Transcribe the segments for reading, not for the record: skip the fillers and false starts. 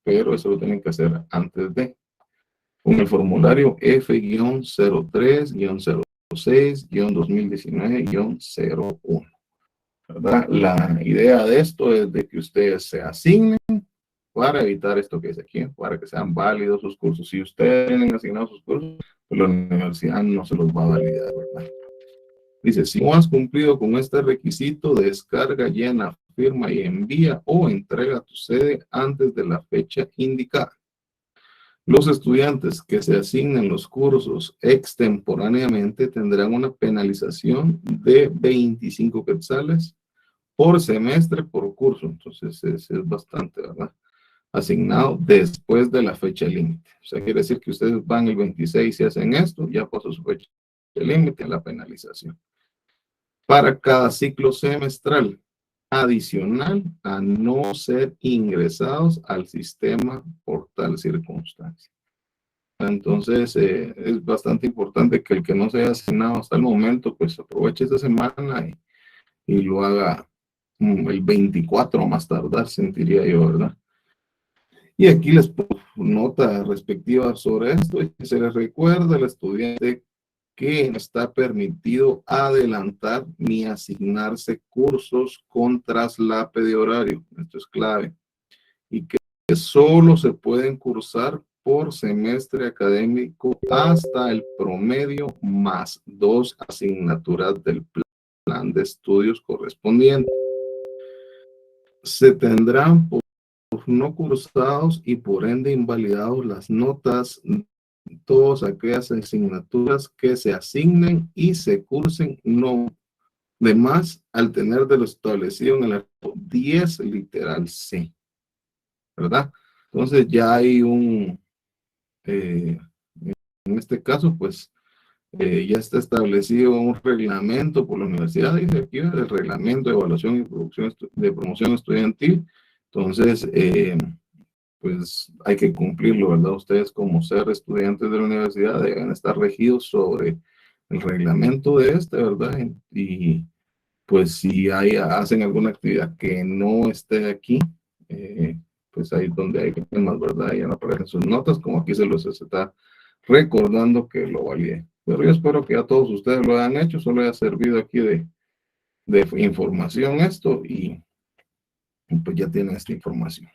pero eso lo tienen que hacer antes de, con el formulario F-03-06-2019-01, ¿verdad? La idea de esto es de que ustedes se asignen para evitar esto que dice aquí, para que sean válidos sus cursos. Si ustedes tienen asignados sus cursos, pues la universidad no se los va a validar, ¿verdad? Dice, si no has cumplido con este requisito, descarga, llena, firma y envía o entrega tu sede antes de la fecha indicada. Los estudiantes que se asignen los cursos extemporáneamente tendrán una penalización de 25 quetzales por semestre por curso. Entonces es bastante, ¿verdad? Asignado después de la fecha límite. O sea, quiere decir que ustedes van el 26 y hacen esto, ya pasó su fecha límite, la penalización. Para cada ciclo semestral adicional a no ser ingresados al sistema por tal circunstancia. Entonces, es bastante importante que el que no se haya asignado hasta el momento, pues aproveche esta semana y lo haga el 24 más tardar, sentiría yo, ¿verdad? Y aquí les pongo nota respectiva sobre esto. Y se les recuerda al estudiante que no está permitido adelantar ni asignarse cursos con traslape de horario. Esto es clave. Y que solo se pueden cursar por semestre académico hasta el promedio más 2 asignaturas del plan de estudios correspondiente. Se tendrán por no cursados y por ende invalidados las notas, todas aquellas asignaturas que se asignen y se cursen no de más al tener de lo establecido en el artículo 10 literal C, ¿verdad? Entonces ya hay en este caso, pues ya está establecido un reglamento por la universidad, dice aquí, el reglamento de evaluación y de promoción estudiantil. Entonces, pues hay que cumplirlo, ¿verdad? Ustedes como ser estudiantes de la universidad deben estar regidos sobre el reglamento de ¿verdad? Y pues si hacen alguna actividad que no esté aquí, pues ahí es donde hay temas, ¿verdad? Ya no aparecen sus notas, como aquí se los está recordando que lo valide. Pero yo espero que ya todos ustedes lo hayan hecho, solo haya servido aquí de información esto y pues ya tienen esta información.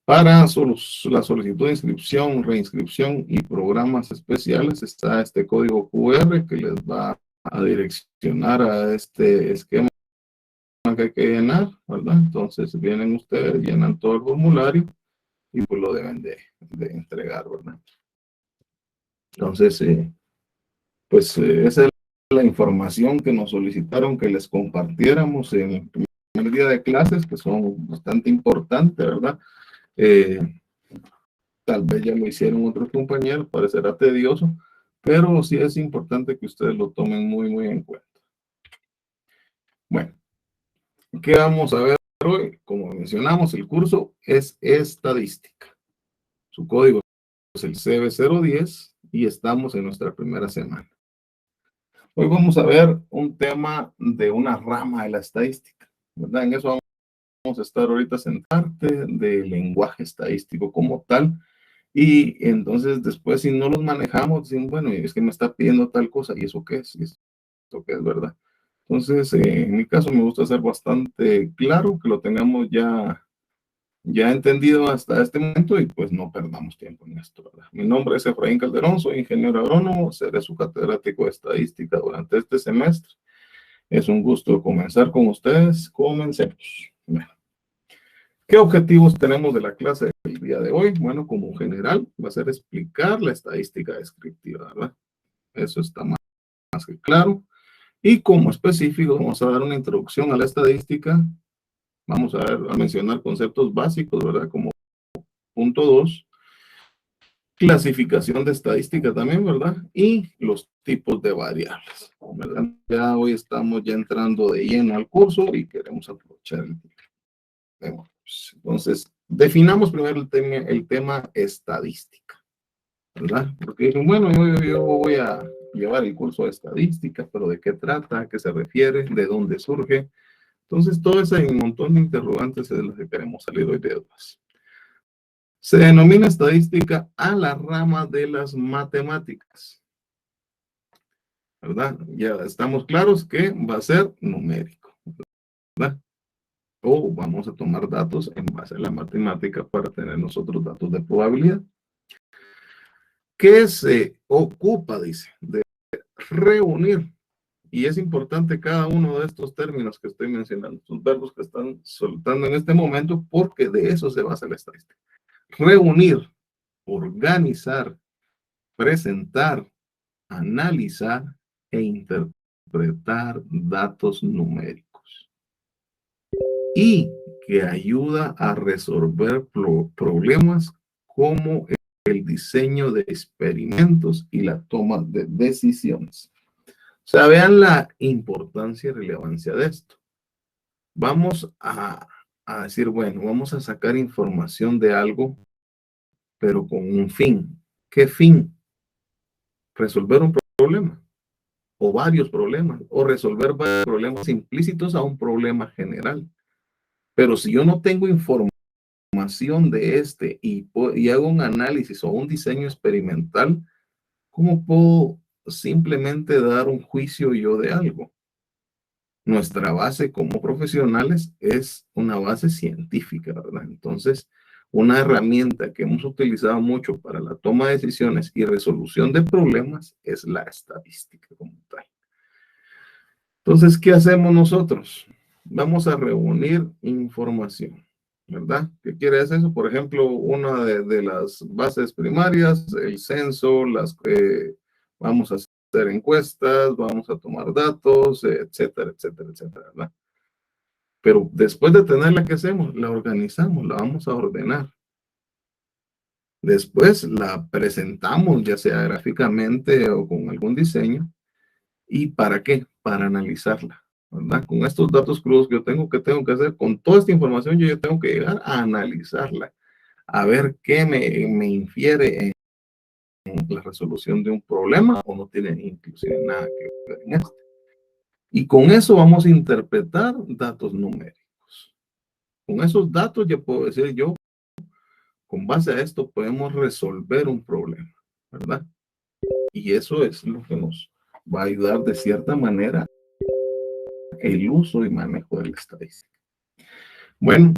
Para la solicitud de inscripción, reinscripción y programas especiales está este código QR que les va a direccionar a este esquema que hay que llenar, ¿verdad? Entonces vienen ustedes, llenan todo el formulario y pues lo deben de entregar, ¿verdad? Entonces, pues esa es la información que nos solicitaron que les compartiéramos en el primer día de clases, que son bastante importantes, ¿verdad? Tal vez ya lo hicieron otros compañeros, parecerá tedioso, pero sí es importante que ustedes lo tomen muy, muy en cuenta. Bueno, ¿qué vamos a ver hoy? Como mencionamos, el curso es estadística. Su código es el CB010 y estamos en nuestra primera semana. Hoy vamos a ver un tema de una rama de la estadística, ¿verdad? En eso vamos a estar ahorita sentarte del lenguaje estadístico como tal. Y entonces después si no los manejamos, decimos, bueno, es que me está pidiendo tal cosa, ¿y eso qué es? ¿Y esto qué es, verdad? Entonces, en mi caso me gusta ser bastante claro, que lo tengamos ya entendido hasta este momento y pues no perdamos tiempo en esto, ¿verdad? Mi nombre es Efraín Calderón, soy ingeniero agrónomo, seré su catedrático de estadística durante este semestre. Es un gusto comenzar con ustedes. Comencemos. Bueno, ¿qué objetivos tenemos de la clase del día de hoy? Bueno, como general, va a ser explicar la estadística descriptiva, ¿verdad? Eso está más que claro. Y como específico, vamos a dar una introducción a la estadística. Vamos a mencionar conceptos básicos, ¿verdad? Como punto 2, clasificación de estadística también, ¿verdad? Y los tipos de variables, ¿verdad? Ya hoy estamos ya entrando de lleno al curso y queremos aprovechar el tiempo. Entonces, definamos primero el tema estadística, ¿verdad? Porque dicen, bueno, yo voy a llevar el curso de estadística, pero ¿de qué trata? ¿A qué se refiere? ¿De dónde surge? Entonces, todo ese montón de interrogantes es de los que queremos salir hoy de dudas. Se denomina estadística a la rama de las matemáticas, ¿verdad? Ya estamos claros que va a ser numérico, ¿verdad? O vamos a tomar datos en base a la matemática para tener nosotros datos de probabilidad. ¿Qué se ocupa, dice, de reunir? Y es importante cada uno de estos términos que estoy mencionando, estos verbos que están soltando en este momento, porque de eso se basa la estadística. Reunir, organizar, presentar, analizar e interpretar datos numéricos. Y que ayuda a resolver problemas como el diseño de experimentos y la toma de decisiones. O sea, vean la importancia y relevancia de esto. Vamos a decir, bueno, vamos a sacar información de algo, pero con un fin. ¿Qué fin? Resolver un problema, o varios problemas, o resolver varios problemas implícitos a un problema general. Pero si yo no tengo información de este y hago un análisis o un diseño experimental, ¿cómo puedo simplemente dar un juicio yo de algo? Nuestra base como profesionales es una base científica, ¿verdad? Entonces, una herramienta que hemos utilizado mucho para la toma de decisiones y resolución de problemas es la estadística como tal. Entonces, ¿qué hacemos nosotros? Vamos a reunir información, ¿verdad? ¿Qué quiere decir eso? Por ejemplo, una de las bases primarias, el censo, vamos a hacer encuestas, vamos a tomar datos, etcétera, etcétera, etcétera, ¿verdad? Pero después de tenerla, ¿qué hacemos? La organizamos, la vamos a ordenar. Después la presentamos, ya sea gráficamente o con algún diseño. ¿Y para qué? Para analizarla, ¿verdad? Con estos datos crudos que yo tengo, ¿qué tengo que hacer? Con toda esta información yo tengo que llegar a analizarla, a ver qué me infiere en la resolución de un problema o no tiene inclusive nada que ver en esto. Y con eso vamos a interpretar datos numéricos. Con esos datos ya puedo decir yo, con base a esto podemos resolver un problema, ¿verdad? Y eso es lo que nos va a ayudar de cierta manera el uso y manejo de la estadística. Bueno,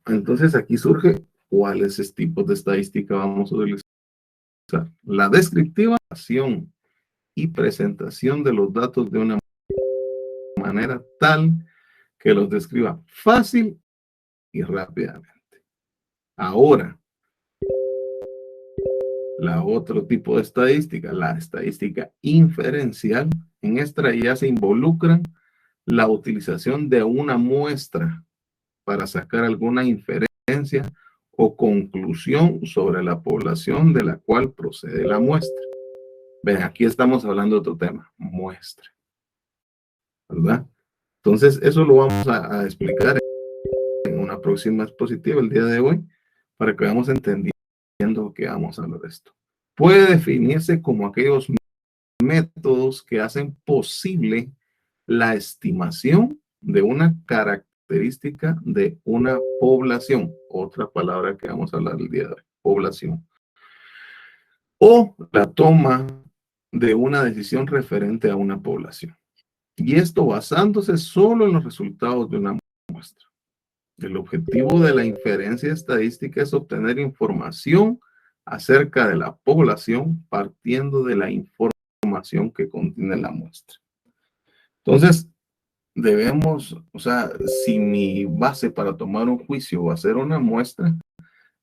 entonces aquí surge cuáles tipos de estadística vamos a utilizar. La descriptiva y presentación de los datos de una manera tal que los describa fácil y rápidamente. Ahora, la otro tipo de estadística, la estadística inferencial, en esta ya se involucran la utilización de una muestra para sacar alguna inferencia o conclusión sobre la población de la cual procede la muestra. Ven, aquí estamos hablando de otro tema, muestra, ¿verdad? Entonces, eso lo vamos a explicar en una próxima expositiva el día de hoy para que vayamos entendiendo que vamos a hablar de esto. Puede definirse como aquellos métodos que hacen posible la estimación de una característica de una población. Otra palabra que vamos a hablar el día de hoy, población. O la toma de una decisión referente a una población. Y esto basándose solo en los resultados de una muestra. El objetivo de la inferencia estadística es obtener información acerca de la población partiendo de la información que contiene la muestra. Entonces, debemos, o sea, si mi base para tomar un juicio va a ser una muestra,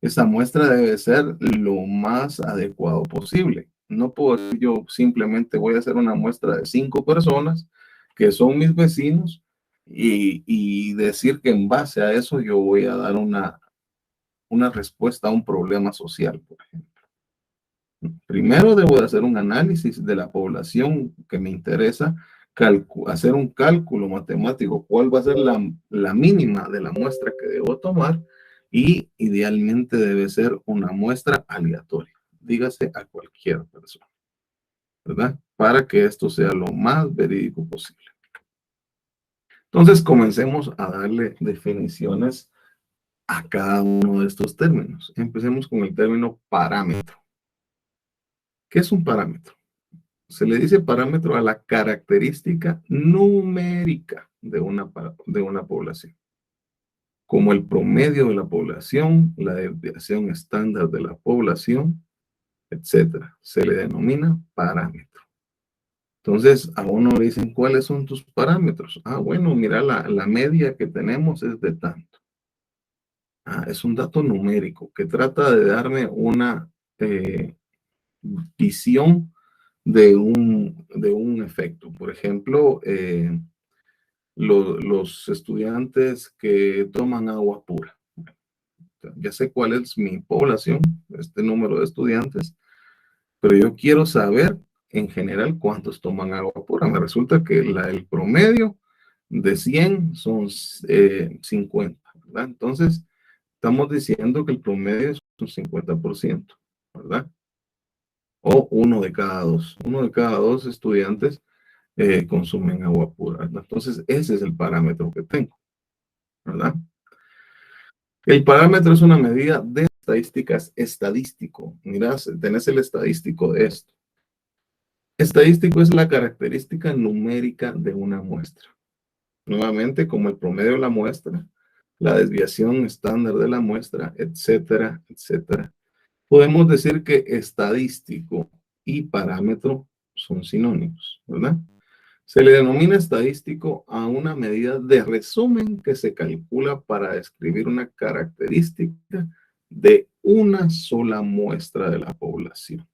esa muestra debe ser lo más adecuado posible. No puedo decir yo simplemente voy a hacer una muestra de 5 personas que son mis vecinos y decir que en base a eso yo voy a dar una respuesta a un problema social, por ejemplo. Primero debo de hacer un análisis de la población que me interesa, hacer un cálculo matemático, cuál va a ser la mínima de la muestra que debo tomar y idealmente debe ser una muestra aleatoria, dígase a cualquier persona, ¿verdad? Para que esto sea lo más verídico posible. Entonces comencemos a darle definiciones a cada uno de estos términos. Empecemos con el término parámetro. ¿Qué es un parámetro? Se le dice parámetro a la característica numérica de una población, como el promedio de la población, la desviación estándar de la población, etcétera. Se le denomina parámetro. Entonces, a uno le dicen, ¿cuáles son tus parámetros? Ah, bueno, mira, la media que tenemos es de tanto. Ah, es un dato numérico que trata de darme una visión de un efecto. Por ejemplo, los estudiantes que toman agua pura. Ya sé cuál es mi población, este número de estudiantes, pero yo quiero saber en general cuántos toman agua pura. Me resulta que el promedio de 100 son 50, ¿verdad? Entonces, estamos diciendo que el promedio es un 50%, ¿verdad? O uno de cada dos estudiantes consumen agua pura, ¿verdad? Entonces, ese es el parámetro que tengo, ¿verdad? El parámetro es una medida de estadísticas estadístico. Mira, tenés el estadístico de esto. Estadístico es la característica numérica de una muestra. Nuevamente, como el promedio de la muestra, la desviación estándar de la muestra, etcétera, etcétera. Podemos decir que estadístico y parámetro son sinónimos, ¿verdad? Se le denomina estadístico a una medida de resumen que se calcula para describir una característica de una sola muestra de la población.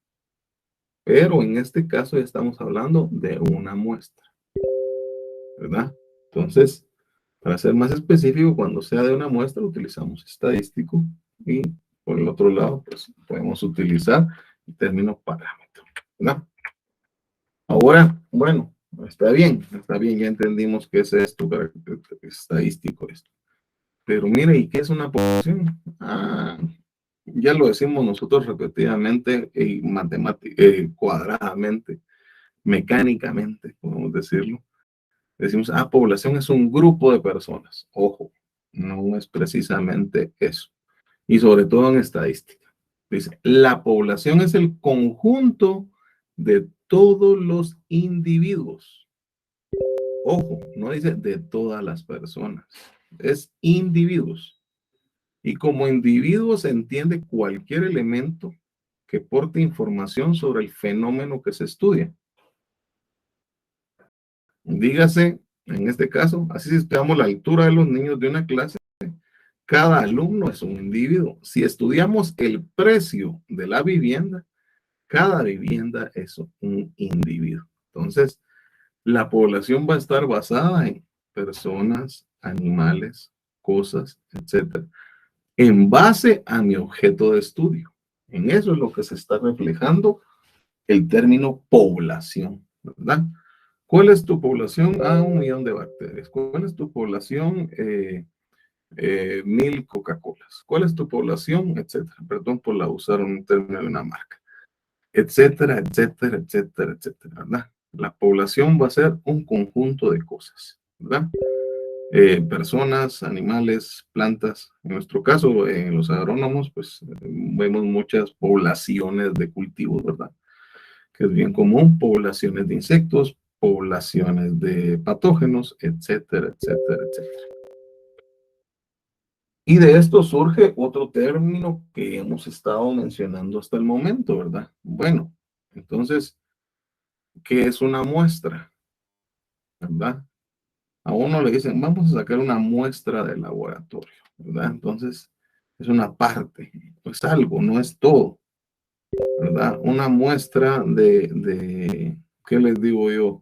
Pero en este caso ya estamos hablando de una muestra, ¿verdad? Entonces, para ser más específico, cuando sea de una muestra utilizamos estadístico y por el otro lado, pues podemos utilizar el término parámetro, ¿verdad? Ahora, bueno, está bien, ya entendimos que ese es tu carácter estadístico esto. Pero mire, ¿y qué es una población? Ah, ya lo decimos nosotros repetidamente y cuadradamente, mecánicamente, podemos decirlo. Decimos, ah, población es un grupo de personas. Ojo, no es precisamente eso. Y sobre todo en estadística. Dice, la población es el conjunto de todos los individuos. Ojo, no dice de todas las personas, es individuos. Y como individuo se entiende cualquier elemento que porte información sobre el fenómeno que se estudia. Dígase, en este caso, así si estudiamos la altura de los niños de una clase, cada alumno es un individuo. Si estudiamos el precio de la vivienda, cada vivienda es un individuo. Entonces, la población va a estar basada en personas, animales, cosas, etcétera, en base a mi objeto de estudio. En eso es lo que se está reflejando el término población, ¿verdad? ¿Cuál es tu población? Ah, 1 millón de bacterias. ¿Cuál es tu población? 1000 Coca-Colas. ¿Cuál es tu población? Etcétera. Perdón por usar un término de una marca. Etcétera, etcétera, etcétera, etcétera, ¿verdad? La población va a ser un conjunto de cosas, ¿verdad? Personas, animales, plantas. En nuestro caso, en los agrónomos, pues vemos muchas poblaciones de cultivos, ¿verdad? Que es bien común, poblaciones de insectos, poblaciones de patógenos, etcétera, etcétera, etcétera. Y de esto surge otro término que hemos estado mencionando hasta el momento, ¿verdad? Bueno, entonces, ¿qué es una muestra? ¿Verdad? A uno le dicen, vamos a sacar una muestra del laboratorio, ¿verdad? Entonces, es una parte, es algo, no es todo, ¿verdad? Una muestra ¿qué les digo yo?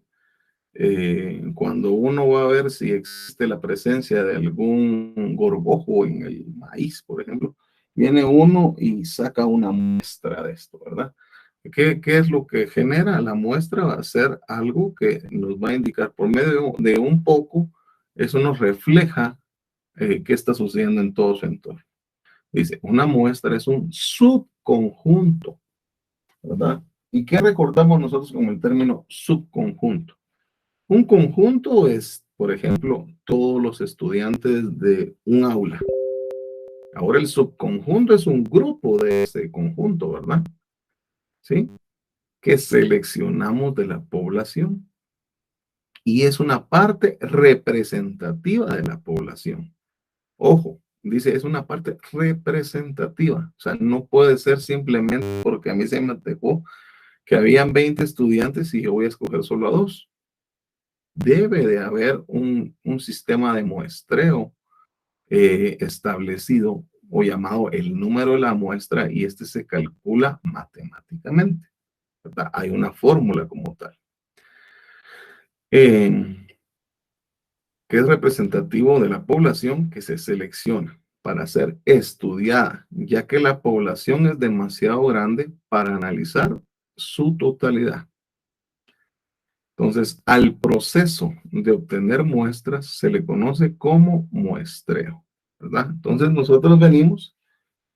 Cuando uno va a ver si existe la presencia de algún gorgojo en el maíz, por ejemplo, viene uno y saca una muestra de esto, ¿verdad? ¿Qué es lo que genera? La muestra va a ser algo que nos va a indicar por medio de un poco, eso nos refleja qué está sucediendo en todo su entorno. Dice, una muestra es un subconjunto, ¿verdad? ¿Y qué recordamos nosotros con el término subconjunto? Un conjunto es, por ejemplo, todos los estudiantes de un aula, Ahora el subconjunto es un grupo de ese conjunto, ¿verdad? ¿Sí? Que seleccionamos de la población. Y es una parte representativa de la población. Ojo, dice, es una parte representativa. O sea, no puede ser simplemente porque a mí se me dejó que habían 20 estudiantes y yo voy a escoger solo a 2. Debe de haber un sistema de muestreo establecido o llamado el número de la muestra y este se calcula matemáticamente, ¿verdad? Hay una fórmula como tal. Que es representativo de la población que se selecciona para ser estudiada, ya que la población es demasiado grande para analizar su totalidad. Entonces, al proceso de obtener muestras se le conoce como muestreo, ¿verdad? Entonces, nosotros venimos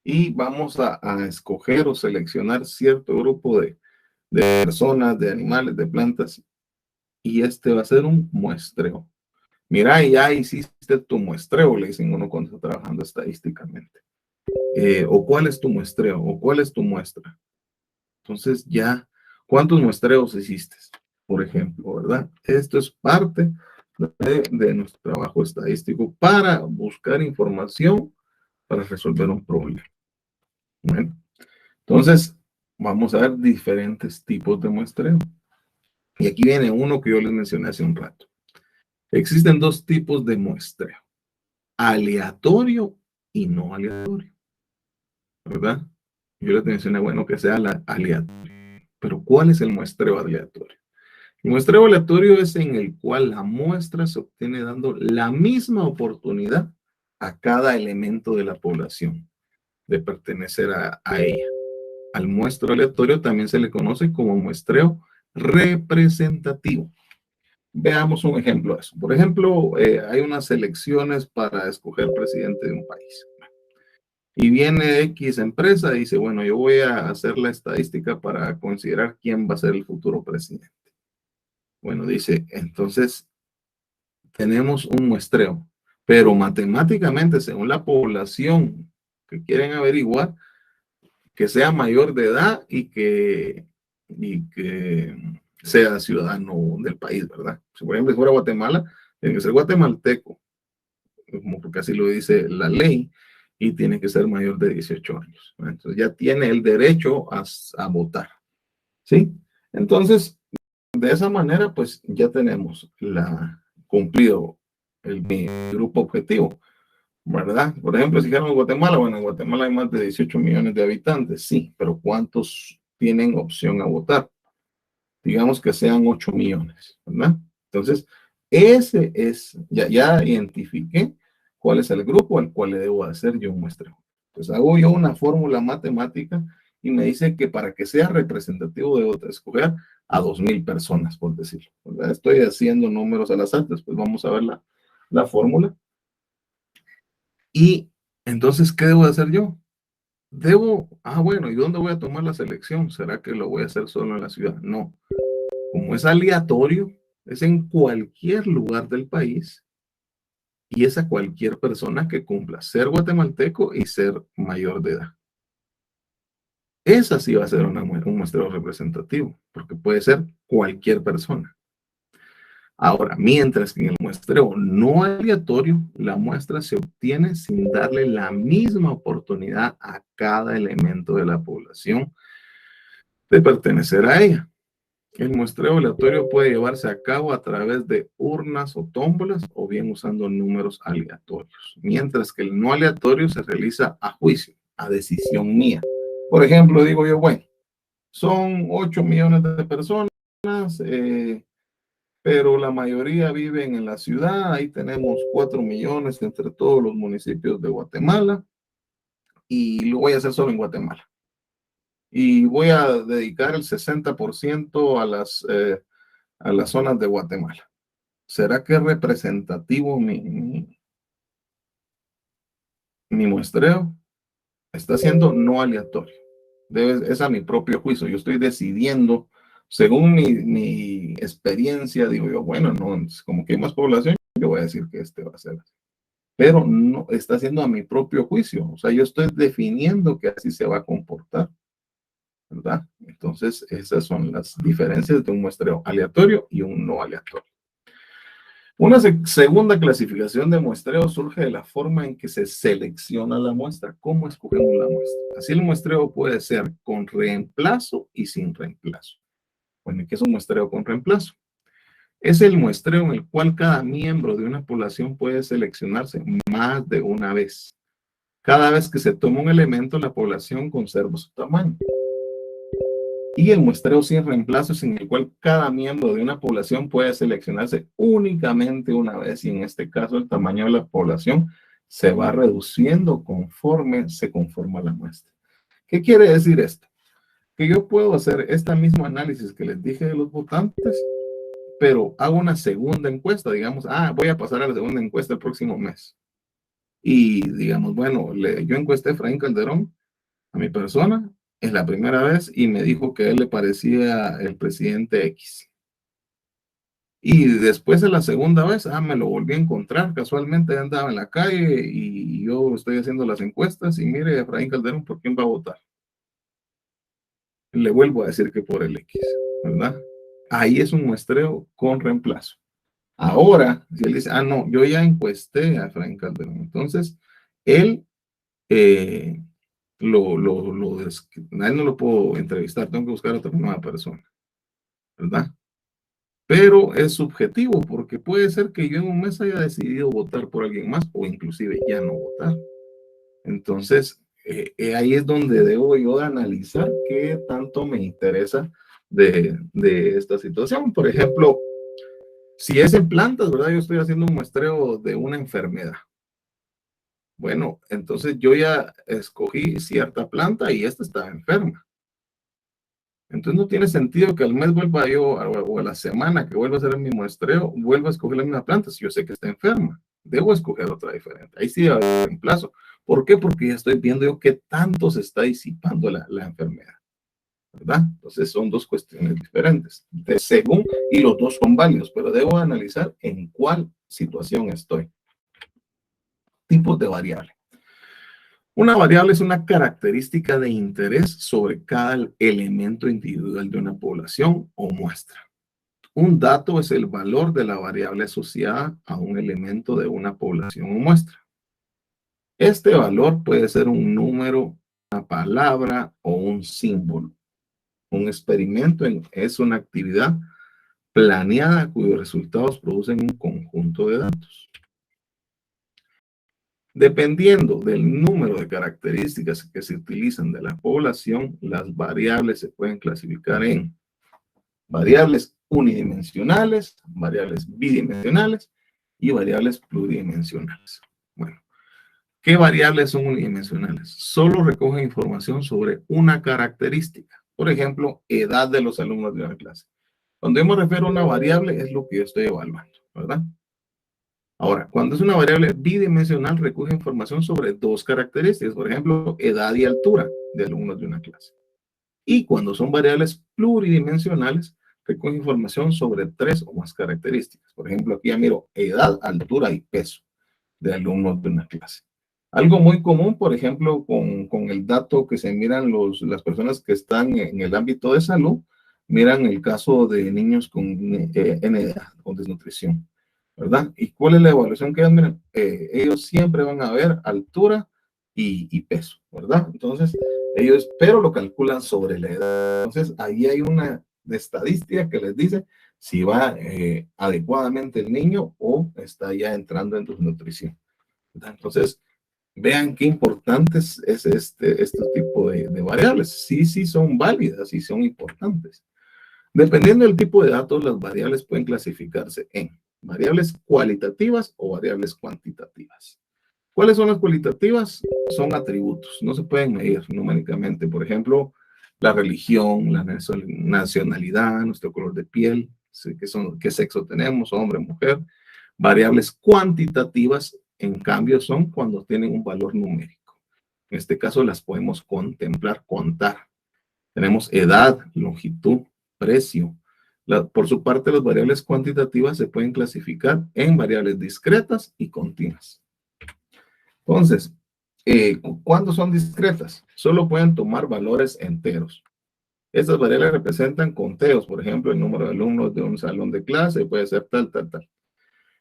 y vamos a escoger o seleccionar cierto grupo de personas, de animales, de plantas, y este va a ser un muestreo. Mira, ya hiciste tu muestreo, le dicen uno cuando está trabajando estadísticamente. O cuál es tu muestreo, o cuál es tu muestra. Entonces ya, ¿cuántos muestreos hiciste? Por ejemplo, ¿verdad? Esto es parte de nuestro trabajo estadístico para buscar información para resolver un problema. Bueno, entonces, vamos a ver diferentes tipos de muestreo. Y aquí viene uno que yo les mencioné hace un rato. Existen dos tipos de muestreo: aleatorio y no aleatorio, ¿verdad? Yo les mencioné, bueno, que sea aleatorio. Pero ¿cuál es el muestreo aleatorio? El muestreo aleatorio es en el cual la muestra se obtiene dando la misma oportunidad a cada elemento de la población de pertenecer a ella. Al muestreo aleatorio también se le conoce como muestreo representativo. Veamos un ejemplo de eso. Por ejemplo, hay unas elecciones para escoger presidente de un país. Y viene X empresa y dice, bueno, yo voy a hacer la estadística para considerar quién va a ser el futuro presidente. Bueno, dice, entonces tenemos un muestreo, pero matemáticamente, según la población que quieren averiguar, que sea mayor de edad y que sea ciudadano del país, ¿verdad? Si por ejemplo fuera Guatemala, tiene que ser guatemalteco, como porque así lo dice la ley, y tiene que ser mayor de 18 años. Entonces ya tiene el derecho a votar, ¿sí? Entonces, de esa manera, pues ya tenemos cumplido el grupo objetivo, ¿verdad? Por ejemplo, si dijéramos Guatemala, bueno, en Guatemala hay más de 18 millones de habitantes, sí, pero ¿cuántos tienen opción a votar? Digamos que sean 8 millones, ¿verdad? Entonces, ese es, ya identifiqué cuál es el grupo al cual le debo hacer yo un muestreo. Entonces, hago yo una fórmula matemática y me dice que para que sea representativo debo escoger a 2,000 personas, por decirlo, ¿verdad? Estoy haciendo números al azar, después vamos a ver la fórmula. Y entonces, ¿qué debo hacer yo? Bueno, ¿y dónde voy a tomar la selección? ¿Será que lo voy a hacer solo en la ciudad? No. Como es aleatorio, es en cualquier lugar del país y es a cualquier persona que cumpla ser guatemalteco y ser mayor de edad. Esa sí va a ser un muestreo representativo, porque puede ser cualquier persona. Ahora, mientras que en el muestreo no aleatorio, la muestra se obtiene sin darle la misma oportunidad a cada elemento de la población de pertenecer a ella. El muestreo aleatorio puede llevarse a cabo a través de urnas o tómbolas o bien usando números aleatorios, mientras que el no aleatorio se realiza a juicio, a decisión mía. Por ejemplo, digo yo, bueno, son 8 millones de personas, pero la mayoría viven en la ciudad. Ahí tenemos 4 millones entre todos los municipios de Guatemala y lo voy a hacer solo en Guatemala. Y voy a dedicar el 60% a las zonas de Guatemala. ¿Será que es representativo mi muestreo? Está siendo no aleatorio. Es a mi propio juicio. Yo estoy decidiendo, según mi experiencia, digo yo, bueno, no, como que hay más población, yo voy a decir que este va a ser. pero no está haciendo a mi propio juicio. O sea, yo estoy definiendo que así se va a comportar, ¿verdad? Entonces, esas son las diferencias de un muestreo aleatorio y un no aleatorio. Una segunda clasificación de muestreo surge de la forma en que se selecciona la muestra. ¿Cómo escogemos la muestra? Así el muestreo puede ser con reemplazo y sin reemplazo. Bueno, ¿y qué es un muestreo con reemplazo? Es el muestreo en el cual cada miembro de una población puede seleccionarse más de una vez. Cada vez que se toma un elemento, la población conserva su tamaño. Y el muestreo sin reemplazo es en el cual cada miembro de una población puede seleccionarse únicamente una vez, y en este caso el tamaño de la población se va reduciendo conforme se conforma la muestra. ¿Qué quiere decir esto? Que yo puedo hacer este mismo análisis que les dije de los votantes, pero hago una segunda encuesta, digamos, voy a pasar a la segunda encuesta el próximo mes. Y digamos, bueno, yo encuesté a Efraín Calderón, a mi persona, es la primera vez, y me dijo que a él le parecía el presidente X. Y después de la segunda vez, me lo volví a encontrar, casualmente andaba en la calle y yo estoy haciendo las encuestas y mire, Efraín Calderón, ¿por quién va a votar? Le vuelvo a decir que por el X, ¿verdad? Ahí es un muestreo con reemplazo. Ahora, si él dice, no, yo ya encuesté a Efraín Calderón, entonces él a él no lo puedo entrevistar, tengo que buscar a otra nueva persona, ¿verdad? Pero es subjetivo, porque puede ser que yo en un mes haya decidido votar por alguien más o inclusive ya no votar. Entonces, ahí es donde debo yo analizar qué tanto me interesa de esta situación. Por ejemplo, si es en plantas, ¿verdad? Yo estoy haciendo un muestreo de una enfermedad. Bueno, entonces yo ya escogí cierta planta y esta está enferma. Entonces no tiene sentido que al mes vuelva yo, o a la semana que vuelva a hacer mi muestreo, vuelva a escoger la misma planta si yo sé que está enferma. Debo escoger otra diferente. Ahí sí va a haber reemplazo. ¿Por qué? Porque ya estoy viendo yo qué tanto se está disipando la enfermedad, ¿verdad? Entonces son dos cuestiones diferentes. Y los dos son válidos, pero debo analizar en cuál situación estoy. Tipos de variable. Una variable es una característica de interés sobre cada elemento individual de una población o muestra. Un dato es el valor de la variable asociada a un elemento de una población o muestra. Este valor puede ser un número, una palabra o un símbolo. Un experimento es una actividad planeada cuyos resultados producen un conjunto de datos. Dependiendo del número de características que se utilizan de la población, las variables se pueden clasificar en variables unidimensionales, variables bidimensionales y variables pluridimensionales. Bueno, ¿qué variables son unidimensionales? Solo recogen información sobre una característica. Por ejemplo, edad de los alumnos de una clase. Cuando yo me refiero a una variable, es lo que yo estoy evaluando, ¿verdad? Ahora, cuando es una variable bidimensional, recoge información sobre dos características, por ejemplo, edad y altura de alumnos de una clase. Y cuando son variables pluridimensionales, recoge información sobre tres o más características. Por ejemplo, aquí ya miro edad, altura y peso de alumnos de una clase. Algo muy común, por ejemplo, con el dato que se miran las personas que están en el ámbito de salud, miran el caso de niños con NDA, con desnutrición, ¿verdad? ¿Y cuál es la evaluación que dan? Ellos siempre van a ver altura y peso, ¿verdad? Entonces, ellos, pero lo calculan sobre la edad. Entonces, ahí hay una estadística que les dice si va adecuadamente el niño o está ya entrando en desnutrición. Entonces, vean qué importantes es este tipo de variables. Sí son válidas y son importantes. Dependiendo del tipo de datos, las variables pueden clasificarse en variables cualitativas o variables cuantitativas. ¿Cuáles son las cualitativas? Son atributos, no se pueden medir numéricamente. Por ejemplo, la religión, la nacionalidad, nuestro color de piel, qué sexo tenemos, hombre, mujer. Variables cuantitativas, en cambio, son cuando tienen un valor numérico. En este caso las podemos contemplar, contar. Tenemos edad, longitud, precio. Por su parte, las variables cuantitativas se pueden clasificar en variables discretas y continuas. Entonces, ¿cuándo son discretas? Solo pueden tomar valores enteros. Estas variables representan conteos, por ejemplo, el número de alumnos de un salón de clase puede ser tal, tal, tal.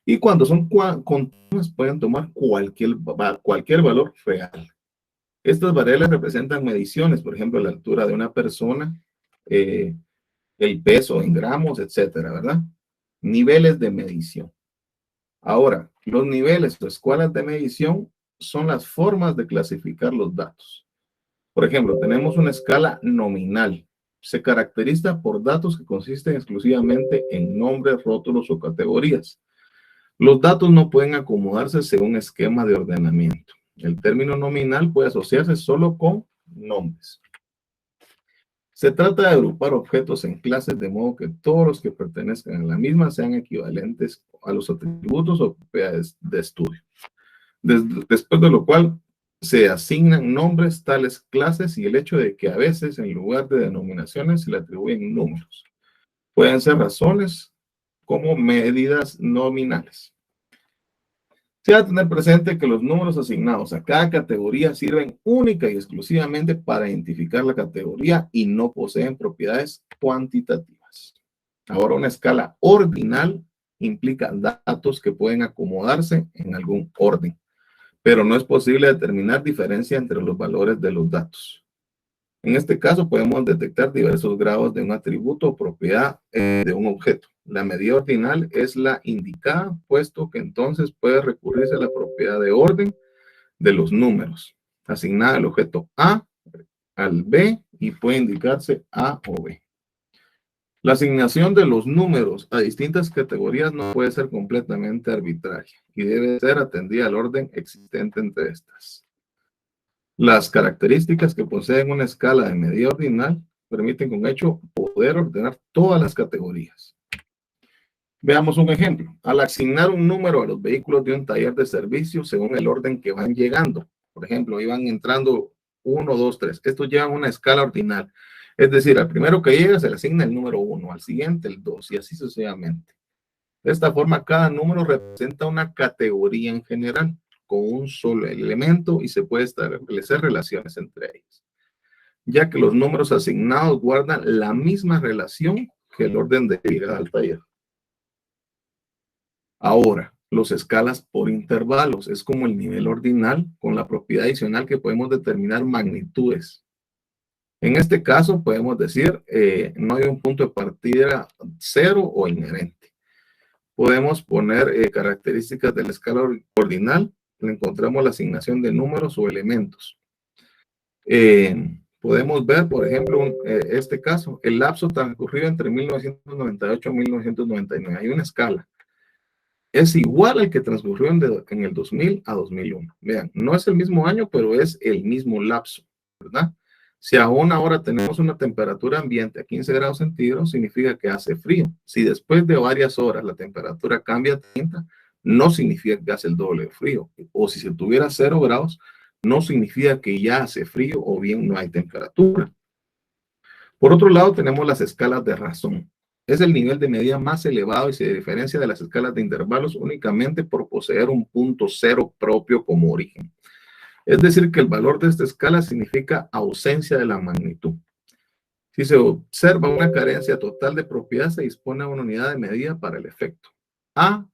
Y cuando son continuas, pueden tomar cualquier valor real. Estas variables representan mediciones, por ejemplo, la altura de una persona, el peso en gramos, etcétera, ¿verdad? Niveles de medición. Ahora, los niveles o escalas de medición son las formas de clasificar los datos. Por ejemplo, tenemos una escala nominal. Se caracteriza por datos que consisten exclusivamente en nombres, rótulos o categorías. Los datos no pueden acomodarse según un esquema de ordenamiento. El término nominal puede asociarse solo con nombres. Se trata de agrupar objetos en clases de modo que todos los que pertenezcan a la misma sean equivalentes a los atributos o propiedades de estudio. Después de lo cual se asignan nombres tales clases y el hecho de que a veces en lugar de denominaciones se le atribuyen números. Pueden ser razones como medidas nominales. Se ha de tener presente que los números asignados a cada categoría sirven única y exclusivamente para identificar la categoría y no poseen propiedades cuantitativas. Ahora, una escala ordinal implica datos que pueden acomodarse en algún orden, pero no es posible determinar diferencia entre los valores de los datos. En este caso, podemos detectar diversos grados de un atributo o propiedad de un objeto. La medida ordinal es la indicada, puesto que entonces puede recurrirse a la propiedad de orden de los números, asignada al objeto A, al B, y puede indicarse A o B. La asignación de los números a distintas categorías no puede ser completamente arbitraria y debe ser atendida al orden existente entre estas. Las características que poseen una escala de medida ordinal permiten con hecho poder ordenar todas las categorías. Veamos un ejemplo. Al asignar un número a los vehículos de un taller de servicio según el orden que van llegando, por ejemplo, iban entrando 1, 2, 3. Estos llevan una escala ordinal. Es decir, al primero que llega se le asigna el número 1, al siguiente el 2 y así sucesivamente. De esta forma, cada número representa una categoría en general con un solo elemento y se puede establecer relaciones entre ellos, ya que los números asignados guardan la misma relación que el orden de llegada al taller. Ahora, los escalas por intervalos es como el nivel ordinal con la propiedad adicional que podemos determinar magnitudes. En este caso podemos decir no hay un punto de partida cero o inherente. Podemos poner características de la escala ordinal. Encontramos la asignación de números o elementos. Podemos ver, por ejemplo, este caso, el lapso transcurrido entre 1998 y 1999. Hay una escala. Es igual al que transcurrió en el 2000 a 2001. Vean, no es el mismo año, pero es el mismo lapso, ¿verdad? Si aún ahora tenemos una temperatura ambiente a 15 grados centígrados, significa que hace frío. Si después de varias horas la temperatura cambia a 30, no significa que hace el doble de frío. O si se tuviera 0 grados, no significa que ya hace frío o bien no hay temperatura. Por otro lado, tenemos las escalas de razón. Es el nivel de medida más elevado y se diferencia de las escalas de intervalos únicamente por poseer un punto cero propio como origen. Es decir, que el valor de esta escala significa ausencia de la magnitud. Si se observa una carencia total de propiedad, se dispone de una unidad de medida para el efecto. A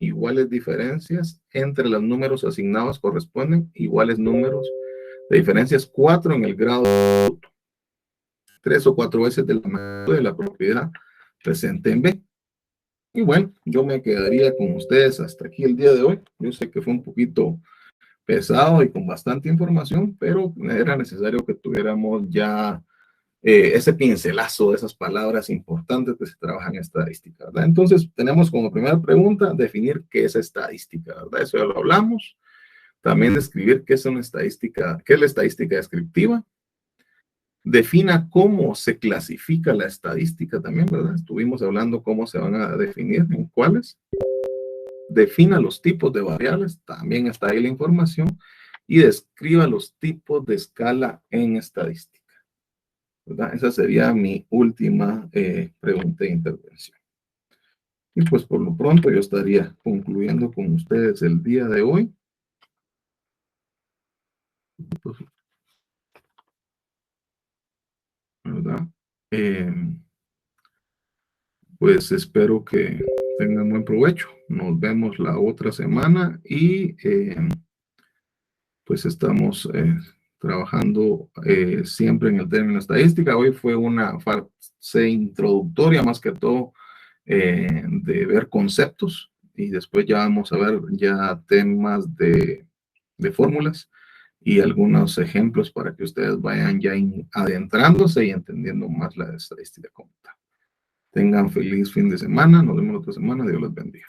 iguales diferencias entre los números asignados corresponden iguales números de diferencias 4 en el grado de absoluto. 3 o 4 veces de la magnitud de la propiedad presente en B. Y bueno, yo me quedaría con ustedes hasta aquí el día de hoy. Yo sé que fue un poquito pesado y con bastante información, pero era necesario que tuviéramos ya ese pincelazo de esas palabras importantes que se trabajan en estadística, ¿verdad? Entonces, tenemos como primera pregunta definir qué es estadística, ¿verdad? Eso ya lo hablamos. También describir qué es una estadística, qué es la estadística descriptiva. Defina cómo se clasifica la estadística también, ¿verdad? Estuvimos hablando cómo se van a definir, en cuáles. Defina los tipos de variables, también está ahí la información. Y describa los tipos de escala en estadística, ¿verdad? Esa sería mi última pregunta de intervención. Y pues por lo pronto yo estaría concluyendo con ustedes el día de hoy. pues, ¿verdad? Eh, pues espero que tengan buen provecho. Nos vemos la otra semana y pues estamos trabajando siempre en el término estadística. Hoy fue una fase introductoria más que todo de ver conceptos y después ya vamos a ver ya temas de fórmulas y algunos ejemplos para que ustedes vayan ya adentrándose y entendiendo más la estadística como tal. Tengan feliz fin de semana. Nos vemos la otra semana. Dios los bendiga.